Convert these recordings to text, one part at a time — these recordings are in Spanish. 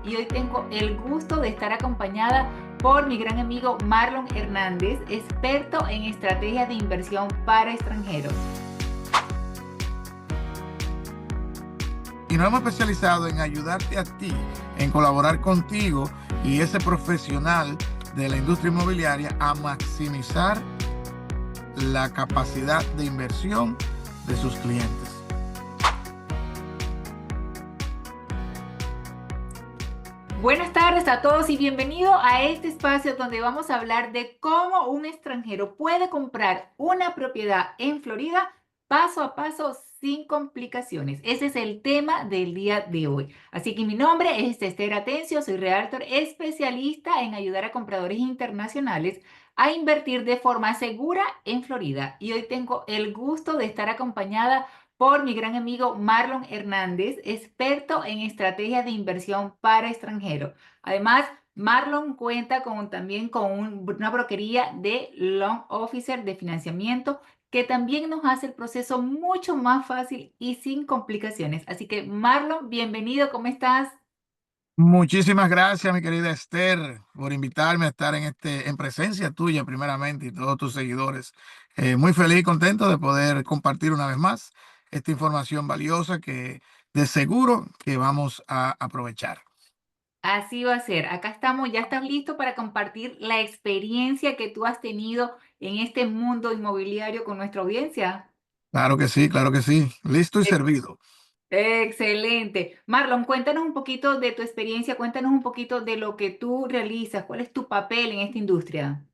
y hoy tengo el gusto de estar acompañada por mi gran amigo Marlon Hernández, experto en estrategias de inversión para extranjeros. Y nos hemos especializado en ayudarte a ti, en colaborar contigo y ese profesional de la industria inmobiliaria a maximizar la capacidad de inversión de sus clientes. Buenas tardes a todos y bienvenido a este espacio donde vamos a hablar de cómo un extranjero puede comprar una propiedad en Florida paso a paso sin complicaciones. Ese es el tema del día de hoy. Así que mi nombre es Esther Atencio, soy realtor especialista en ayudar a compradores internacionales a invertir de forma segura en Florida. Y hoy tengo el gusto de estar acompañada por mi gran amigo Marlon Hernández, experto en estrategias de inversión para extranjeros. Además, Marlon cuenta también con una broquería de loan officer de financiamiento que también nos hace el proceso mucho más fácil y sin complicaciones. Así que Marlon, bienvenido, ¿cómo estás? Muchísimas gracias, mi querida Esther, por invitarme a estar en presencia tuya primeramente y todos tus seguidores. Muy feliz y contento de poder compartir una vez más esta información valiosa que de seguro que vamos a aprovechar. Así va a ser. Acá estamos, ya estás listo para compartir la experiencia que tú has tenido en este mundo inmobiliario con nuestra audiencia. Claro que sí. Listo y servido. Excelente. Marlon, cuéntanos un poquito de tu experiencia, cuéntanos un poquito de lo que tú realizas, cuál es tu papel en esta industria.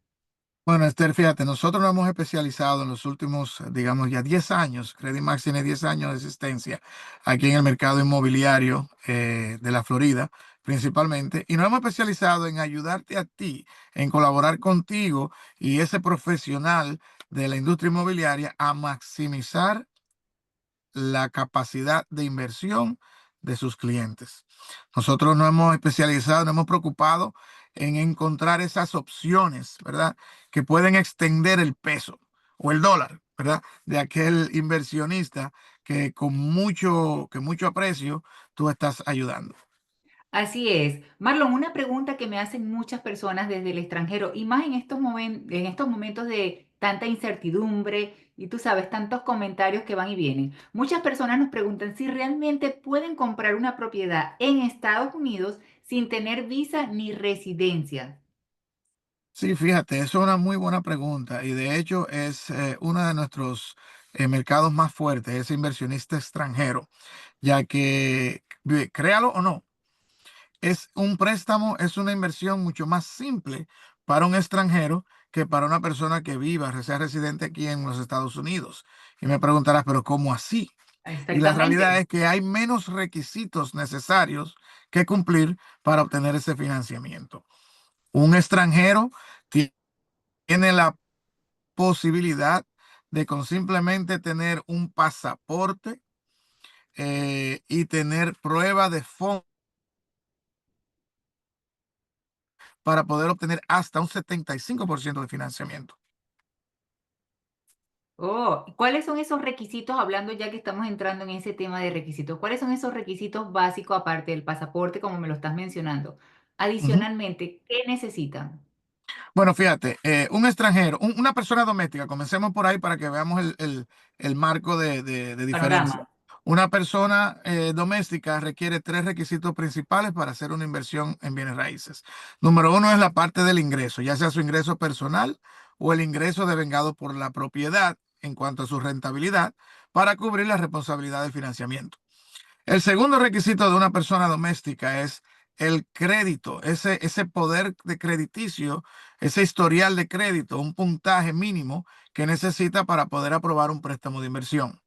Bueno, Esther, fíjate, nosotros nos hemos especializado en los últimos, digamos, ya 10 años. Credit Max tiene 10 años de existencia aquí en el mercado inmobiliario de la Florida, principalmente, y nos hemos especializado en ayudarte a ti, en colaborar contigo y ese profesional de la industria inmobiliaria a maximizar la capacidad de inversión de sus clientes. Nosotros nos hemos especializado, nos hemos preocupado en encontrar esas opciones, ¿verdad? Que pueden extender el peso o el dólar, ¿verdad? De aquel inversionista que mucho aprecio tú estás ayudando. Así es. Marlon, una pregunta que me hacen muchas personas desde el extranjero y más en estos momentos de tanta incertidumbre y tú sabes, tantos comentarios que van y vienen. Muchas personas nos preguntan si realmente pueden comprar una propiedad en Estados Unidos sin tener visa ni residencia. Sí, fíjate, eso es una muy buena pregunta y de hecho es uno de nuestros mercados más fuertes, ese inversionista extranjero, ya que, créalo o no, es un préstamo, es una inversión mucho más simple para un extranjero que para una persona que viva, sea residente aquí en los Estados Unidos. Y me preguntarás, pero ¿cómo así? Y la realidad Exactamente. es que hay menos requisitos necesarios que cumplir para obtener ese financiamiento. Un extranjero tiene la posibilidad de con simplemente tener un pasaporte y tener prueba de fondo para poder obtener hasta un 75% de financiamiento. Oh, ¿cuáles son esos requisitos, hablando ya que estamos entrando en ese tema de requisitos? ¿Cuáles son esos requisitos básicos aparte del pasaporte, como me lo estás mencionando? Ujú. Adicionalmente, ¿qué necesitan? Bueno, fíjate, un extranjero, una persona doméstica, comencemos por ahí para que veamos el marco de diferencia. Panorama. Una persona doméstica requiere tres requisitos principales para hacer una inversión en bienes raíces. Número uno es la parte del ingreso, ya sea su ingreso personal o el ingreso devengado por la propiedad en cuanto a su rentabilidad para cubrir la responsabilidad del financiamiento. El segundo requisito de una persona doméstica es el crédito, ese poder de crediticio, ese historial de crédito, un puntaje mínimo que necesita para poder aprobar un préstamo de inversión.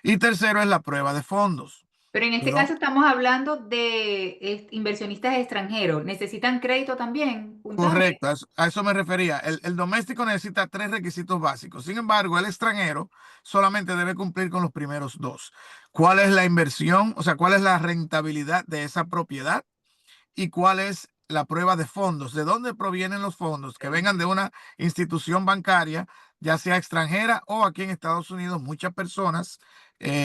Y tercero es la prueba de fondos. Pero en ¿De este caso dónde? estamos hablando de inversionistas extranjeros. ¿Necesitan crédito también? Puntaje. Correcto, a eso me refería. El doméstico necesita tres requisitos básicos. Sin embargo, el extranjero solamente debe cumplir con los primeros dos. ¿Cuál es la inversión? O sea, ¿cuál es la rentabilidad de esa propiedad? ¿Y cuál es la prueba de fondos? ¿De dónde provienen los fondos? Que vengan de una institución bancaria, ya sea extranjera o aquí en Estados Unidos, muchas personas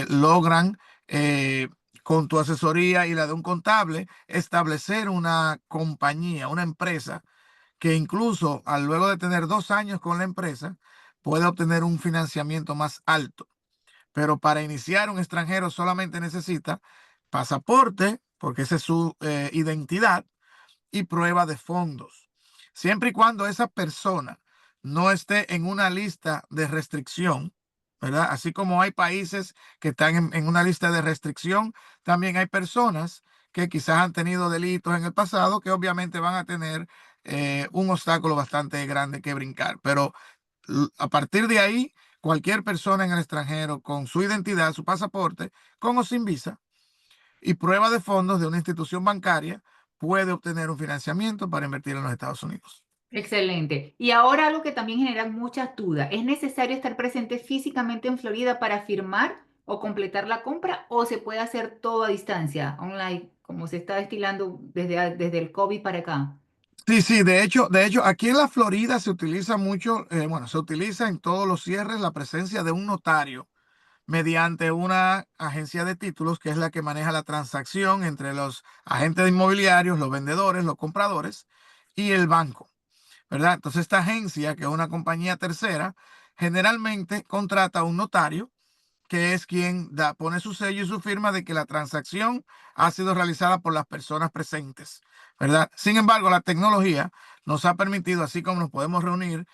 logran eh, con tu asesoría y la de un contable, establecer una compañía, una empresa que incluso luego de tener 2 años con la empresa, puede obtener un financiamiento más alto. Pero para iniciar, un extranjero solamente necesita pasaporte, porque esa es su identidad, y prueba de fondos. Siempre y cuando esa persona no esté en una lista de restricción, ¿verdad? Así como hay países que están en una lista de restricción, también hay personas que quizás han tenido delitos en el pasado que obviamente van a tener un obstáculo bastante grande que brincar. Pero a partir de ahí, cualquier persona en el extranjero con su identidad, su pasaporte, con o sin visa, y prueba de fondos de una institución bancaria, puede obtener un financiamiento para invertir en los Estados Unidos. Excelente. Y ahora algo que también genera muchas dudas. ¿Es necesario estar presente físicamente en Florida para firmar o completar la compra o se puede hacer todo a distancia, online, como se está destilando desde el COVID para acá? Sí, sí, de hecho, aquí en la Florida se utiliza mucho, bueno, se utiliza en todos los cierres la presencia de un notario mediante una agencia de títulos que es la que maneja la transacción entre los agentes inmobiliarios, los vendedores, los compradores y el banco, ¿verdad? Entonces, esta agencia, que es una compañía tercera, generalmente contrata a un notario que es quien pone su sello y su firma de que la transacción ha sido realizada por las personas presentes, ¿verdad? Sin embargo, la tecnología nos ha permitido, así como nos podemos reunir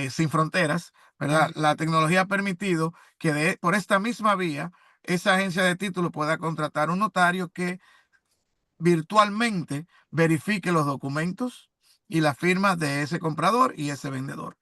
sin fronteras, ¿verdad? Ujú. La tecnología ha permitido que por esta misma vía, esa agencia de títulos pueda contratar un notario que virtualmente verifique los documentos y la firma de ese comprador y ese vendedor.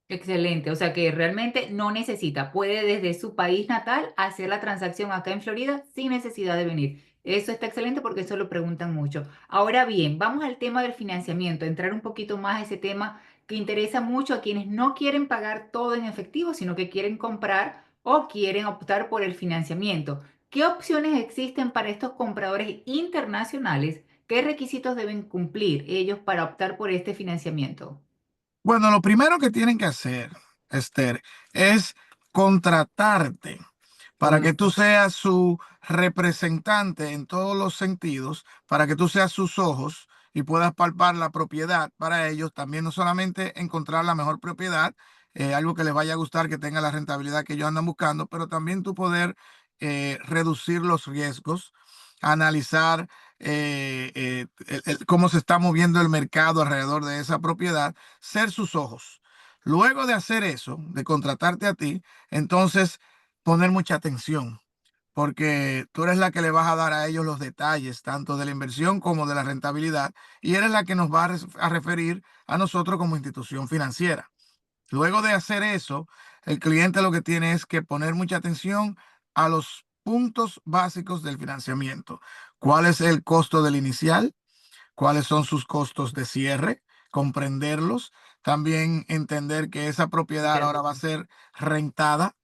Excelente, o sea que realmente no necesita, puede desde su país natal hacer la transacción acá en Florida sin necesidad de venir. Eso está excelente porque eso lo preguntan mucho. Ahora bien, vamos al tema del financiamiento, entrar un poquito más a ese tema que interesa mucho a quienes no quieren pagar todo en efectivo, sino que quieren comprar o quieren optar por el financiamiento. ¿Qué opciones existen para estos compradores internacionales? ¿Qué requisitos deben cumplir ellos para optar por este financiamiento? Bueno, lo primero que tienen que hacer, Esther, es contratarte para que tú Correcto. seas su representante en todos los sentidos, para que tú seas sus ojos y puedas palpar la propiedad para ellos. También no solamente encontrar la mejor propiedad, algo que les vaya a gustar, que tenga la rentabilidad que ellos andan buscando, pero también tú poder reducir los riesgos, analizar cómo se está moviendo el mercado alrededor de esa propiedad, ser sus ojos. Luego de hacer eso, de contratarte a ti, entonces poner mucha atención, porque tú eres la que le vas a dar a ellos los detalles, tanto de la inversión como de la rentabilidad, y eres la que nos va a referir a nosotros como institución financiera. Luego de hacer eso, el cliente lo que tiene es que poner mucha atención a los puntos básicos del financiamiento. ¿Cuál es el costo del inicial? ¿Cuáles son sus costos de cierre? Comprenderlos. También entender que esa propiedad ahora va a ser rentada,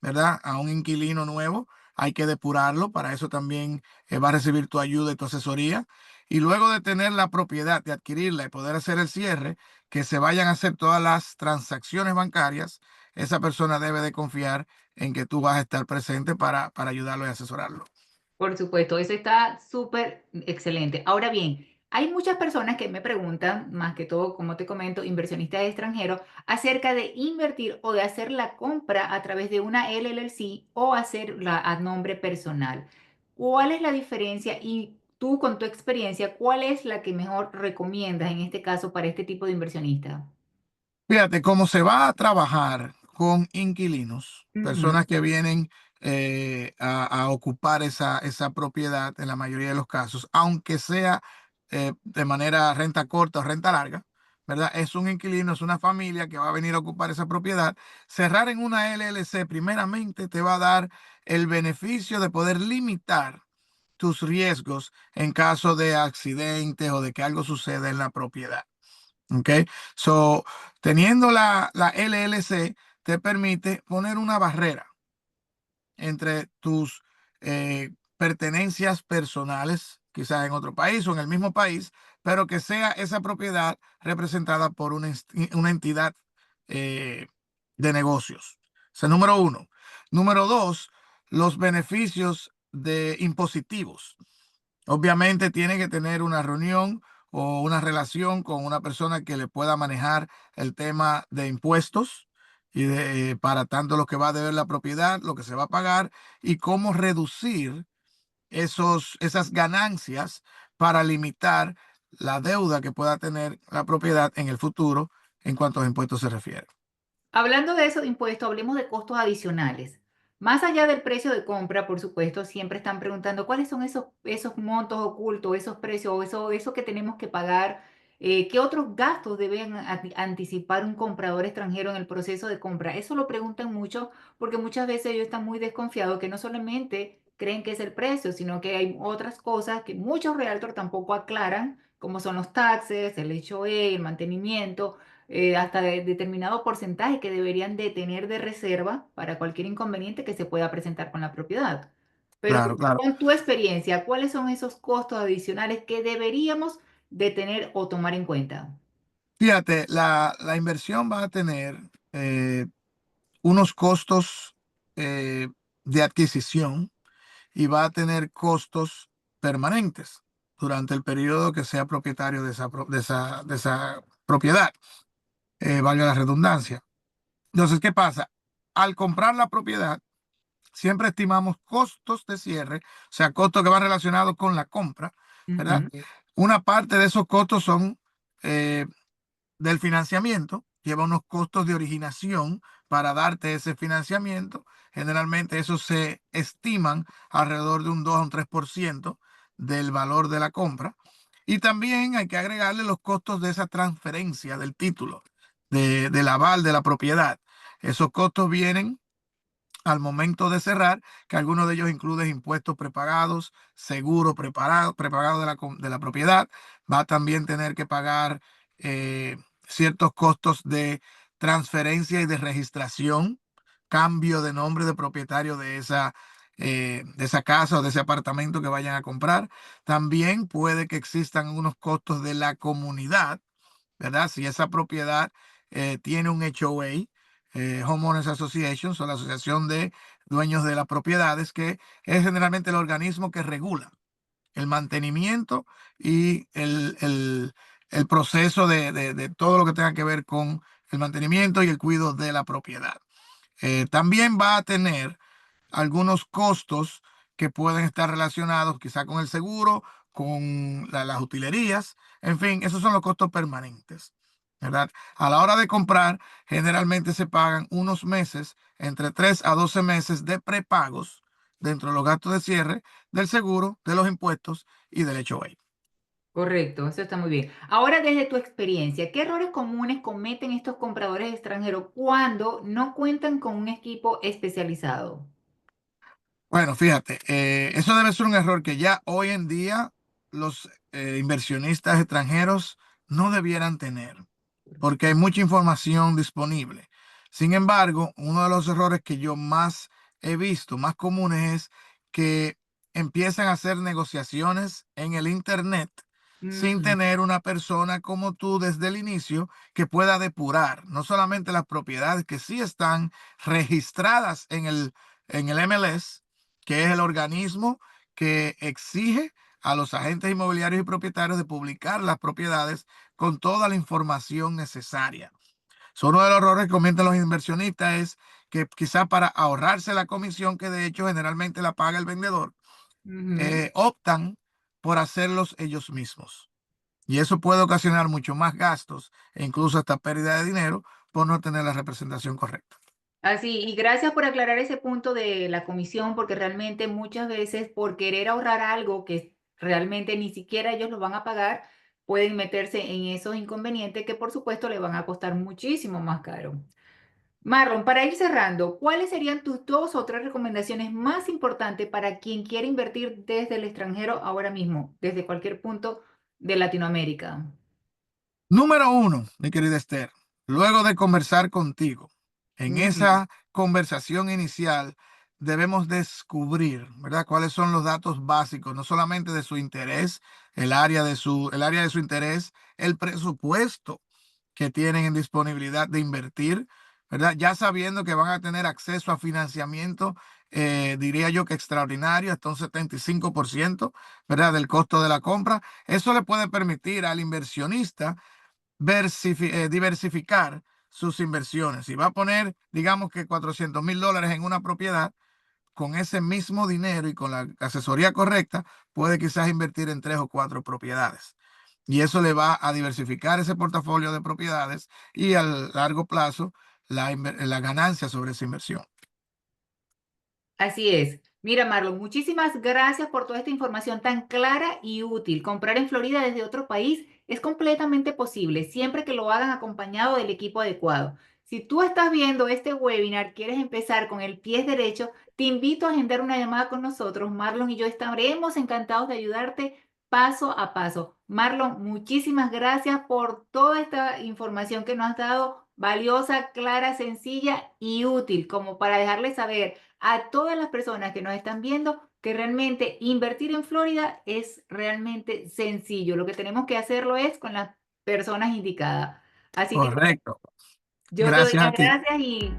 ¿verdad? A un inquilino nuevo. Hay que depurarlo. Para eso también va a recibir tu ayuda y tu asesoría. Y luego de tener la propiedad, de adquirirla y poder hacer el cierre, que se vayan a hacer todas las transacciones bancarias, esa persona debe de confiar en que tú vas a estar presente para ayudarlo y asesorarlo. Por supuesto, eso está súper excelente. Ahora bien, hay muchas personas que me preguntan, más que todo, como te comento, inversionistas extranjeros, acerca de invertir o de hacer la compra a través de una LLC o hacerla a nombre personal. ¿Cuál es la diferencia? Y tú, con tu experiencia, ¿cuál es la que mejor recomiendas en este caso para este tipo de inversionista? Fíjate, cómo se va a trabajar con inquilinos, Ujú. personas que vienen a ocupar esa propiedad en la mayoría de los casos, aunque sea de manera renta corta o renta larga, ¿verdad? Es un inquilino, es una familia que va a venir a ocupar esa propiedad. Cerrar en una LLC primeramente te va a dar el beneficio de poder limitar tus riesgos en caso de accidentes o de que algo suceda en la propiedad. ¿Ok? So, teniendo la LLC te permite poner una barrera entre tus pertenencias personales, quizás en otro país o en el mismo país, pero que sea esa propiedad representada por una entidad eh, de negocios. Ese es número uno. Número dos, los beneficios de impositivos. Obviamente tiene que tener una reunión o una relación con una persona que le pueda manejar el tema de impuestos y para tanto lo que va a deber la propiedad, lo que se va a pagar y cómo reducir esas ganancias para limitar la deuda que pueda tener la propiedad en el futuro en cuanto a impuestos se refiere. Hablando de esos impuestos, hablemos de costos adicionales. Más allá del precio de compra, por supuesto, siempre están preguntando cuáles son esos montos ocultos, esos precios, o eso que tenemos que pagar. ¿Qué otros gastos deben anticipar un comprador extranjero en el proceso de compra? Eso lo preguntan mucho porque muchas veces ellos están muy desconfiados que no solamente creen que es el precio, sino que hay otras cosas que muchos realtors tampoco aclaran, como son los taxes, el HOA, el mantenimiento, hasta de determinado porcentaje que deberían de tener de reserva para cualquier inconveniente que se pueda presentar con la propiedad. Pero Claro, claro. con tu experiencia, ¿cuáles son esos costos adicionales que deberíamos de tener o tomar en cuenta? Fíjate, la inversión va a tener unos costos eh, de adquisición y va a tener costos permanentes durante el periodo que sea propietario de esa propiedad, valga la redundancia. Entonces, ¿qué pasa? Al comprar la propiedad, siempre estimamos costos de cierre, o sea, costos que van relacionados con la compra, ¿verdad? Ujú. Una parte de esos costos son eh, del financiamiento, lleva unos costos de originación para darte ese financiamiento. Generalmente esos se estiman alrededor de un 2 a un 3% del valor de la compra. Y también hay que agregarle los costos de esa transferencia del título, del aval de la propiedad. Esos costos vienen al momento de cerrar, que algunos de ellos incluyen impuestos prepagados, seguro prepagado de la propiedad. Va a también tener que pagar eh, ciertos costos de transferencia y de registración, cambio de nombre de propietario de esa casa o de ese apartamento que vayan a comprar. También puede que existan unos costos de la comunidad, ¿verdad? Si esa propiedad tiene un HOA, Homeowners Association, o la Asociación de Dueños de las Propiedades, que es generalmente el organismo que regula el mantenimiento y el proceso de todo lo que tenga que ver con el mantenimiento y el cuidado de la propiedad. También va a tener algunos costos que pueden estar relacionados quizá con el seguro, con las utilerías, en fin, esos son los costos permanentes, ¿verdad? A la hora de comprar, generalmente se pagan unos meses, entre 3 a 12 meses de prepagos dentro de los gastos de cierre, del seguro, de los impuestos y del HOA. Correcto, eso está muy bien. Ahora, desde tu experiencia, ¿qué errores comunes cometen estos compradores extranjeros cuando no cuentan con un equipo especializado? Bueno, fíjate, eso debe ser un error que ya hoy en día los inversionistas extranjeros no debieran tener, porque hay mucha información disponible. Sin embargo, uno de los errores que yo más he visto, más comunes, es que empiezan a hacer negociaciones en el Internet sin Mm, tener una persona como tú desde el inicio que pueda depurar no solamente las propiedades que sí están registradas en el MLS, que es el organismo que exige a los agentes inmobiliarios y propietarios de publicar las propiedades con toda la información necesaria. Uno de los errores que comentan los inversionistas es que quizá para ahorrarse la comisión, que de hecho generalmente la paga el vendedor, ujú. optan por hacerlos ellos mismos. Y eso puede ocasionar mucho más gastos e incluso hasta pérdida de dinero por no tener la representación correcta. Así, y gracias por aclarar ese punto de la comisión, porque realmente muchas veces por querer ahorrar algo que realmente ni siquiera ellos lo van a pagar, pueden meterse en esos inconvenientes que por supuesto le van a costar muchísimo más caro. Marlon, para ir cerrando, ¿cuáles serían tus dos o tres recomendaciones más importantes para quien quiere invertir desde el extranjero ahora mismo, desde cualquier punto de Latinoamérica? Número uno, mi querida Esther, luego de conversar contigo, en Ujú, esa conversación inicial debemos descubrir, ¿verdad? Cuáles son los datos básicos, no solamente de su interés, el área de su interés, el presupuesto que tienen en disponibilidad de invertir, ¿verdad? Ya sabiendo que van a tener acceso a financiamiento, diría yo que extraordinario, hasta un 75%, ¿verdad? Del costo de la compra. Eso le puede permitir al inversionista diversificar sus inversiones. Si va a poner, digamos que $400,000 en una propiedad, con ese mismo dinero y con la asesoría correcta, puede quizás invertir en 3 o 4 propiedades. Y eso le va a diversificar ese portafolio de propiedades y a largo plazo la ganancia sobre esa inversión. Así es. Mira, Marlon, muchísimas gracias por toda esta información tan clara y útil. Comprar en Florida desde otro país es completamente posible, siempre que lo hagan acompañado del equipo adecuado. Si tú estás viendo este webinar, quieres empezar con el pie derecho, te invito a agendar una llamada con nosotros. Marlon y yo estaremos encantados de ayudarte paso a paso. Marlon, muchísimas gracias por toda esta información que nos has dado, valiosa, clara, sencilla y útil, como para dejarles saber a todas las personas que nos están viendo que realmente invertir en Florida es realmente sencillo. Lo que tenemos que hacerlo es con las personas indicadas. Así que Correcto. yo te doy Gracias a las ti. gracias y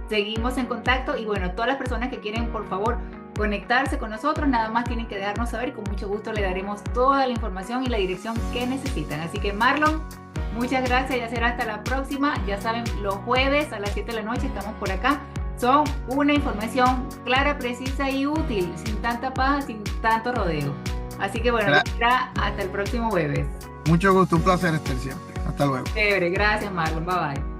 seguimos en contacto. Y bueno, todas las personas que quieren, por favor, conectarse con nosotros, nada más tienen que dejarnos saber y con mucho gusto le daremos toda la información y la dirección que necesitan. Así que Marlon, muchas gracias, ya será hasta la próxima. Ya saben, los jueves a las 7 de la noche estamos por acá. Son una información clara, precisa y útil, sin tanta paja, sin tanto rodeo. Así que bueno, ya será hasta el próximo jueves. Mucho gusto, un placer estar siempre. Hasta luego. Chévere, gracias Marlon, bye bye.